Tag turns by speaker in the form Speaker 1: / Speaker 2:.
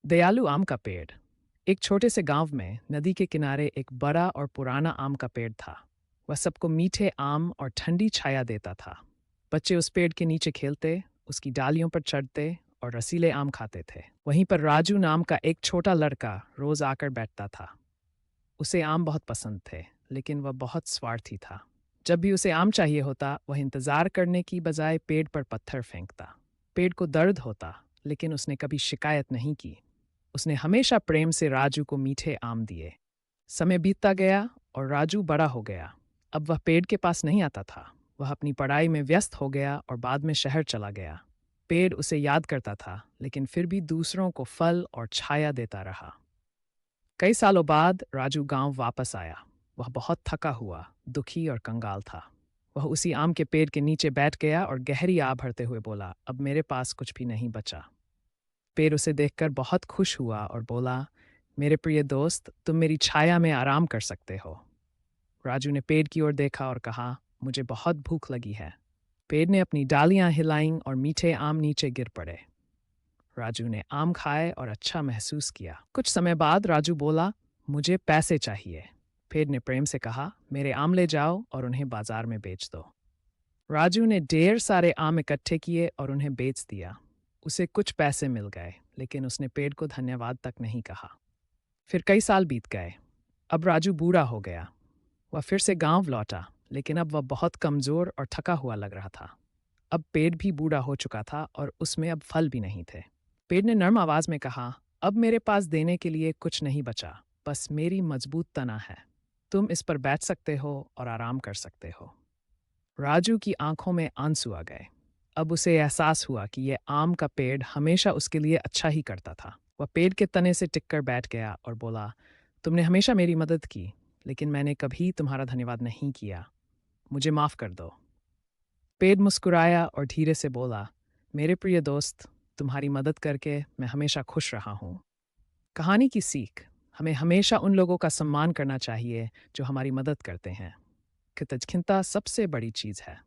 Speaker 1: दयालु आम का पेड़। एक छोटे से गांव में नदी के किनारे एक बड़ा और पुराना आम का पेड़ था। वह सबको मीठे आम और ठंडी छाया देता था। बच्चे उस पेड़ के नीचे खेलते, उसकी डालियों पर चढ़ते और रसीले आम खाते थे। वहीं पर राजू नाम का एक छोटा लड़का रोज आकर बैठता था। उसे आम बहुत पसंद थे, लेकिन वह बहुत स्वार्थी था। जब भी उसे आम चाहिए होता, वह इंतजार करने की बजाय पेड़ पर पत्थर फेंकता। पेड़ को दर्द होता, लेकिन उसने कभी शिकायत नहीं की। उसने हमेशा प्रेम से राजू को मीठे आम दिए। समय बीतता गया और राजू बड़ा हो गया। अब वह पेड़ के पास नहीं आता था। वह अपनी पढ़ाई में व्यस्त हो गया और बाद में शहर चला गया। पेड़ उसे याद करता था, लेकिन फिर भी दूसरों को फल और छाया देता रहा। कई सालों बाद राजू गांव वापस आया। वह बहुत थका हुआ, दुखी और कंगाल था। वह उसी आम के पेड़ के नीचे बैठ गया और गहरी आह भरते हुए बोला, अब मेरे पास कुछ भी नहीं बचा। पेड़ उसे देखकर बहुत खुश हुआ और बोला, मेरे प्रिय दोस्त, तुम मेरी छाया में आराम कर सकते हो। राजू ने पेड़ की ओर देखा और कहा, मुझे बहुत भूख लगी है। पेड़ ने अपनी डालियां हिलाईं और मीठे आम नीचे गिर पड़े। राजू ने आम खाए और अच्छा महसूस किया। कुछ समय बाद राजू बोला, मुझे पैसे चाहिए। पेड़ ने प्रेम से कहा, मेरे आम ले जाओ और उन्हें बाजार में बेच दो। राजू ने ढेर सारे आम इकट्ठे किए और उन्हें बेच दिया। उसे कुछ पैसे मिल गए, लेकिन उसने पेड़ को धन्यवाद तक नहीं कहा। फिर कई साल बीत गए। अब राजू बूढ़ा हो गया। वह फिर से गांव लौटा, लेकिन अब वह बहुत कमजोर और थका हुआ लग रहा था। अब पेड़ भी बूढ़ा हो चुका था और उसमें अब फल भी नहीं थे। पेड़ ने नर्म आवाज में कहा, अब मेरे पास देने के लिए कुछ नहीं बचा, बस मेरी मजबूत तना है। तुम इस पर बैठ सकते हो और आराम कर सकते हो। राजू की आंखों में आंसू आ गए। अब उसे एहसास हुआ कि यह आम का पेड़ हमेशा उसके लिए अच्छा ही करता था। वह पेड़ के तने से टिककर बैठ गया और बोला, तुमने हमेशा मेरी मदद की, लेकिन मैंने कभी तुम्हारा धन्यवाद नहीं किया। मुझे माफ कर दो। पेड़ मुस्कुराया और धीरे से बोला, मेरे प्रिय दोस्त, तुम्हारी मदद करके मैं हमेशा खुश रहा हूँ। कहानी की सीख, हमें हमेशा उन लोगों का सम्मान करना चाहिए जो हमारी मदद करते हैं। कृतज्ञता सबसे बड़ी चीज़ है।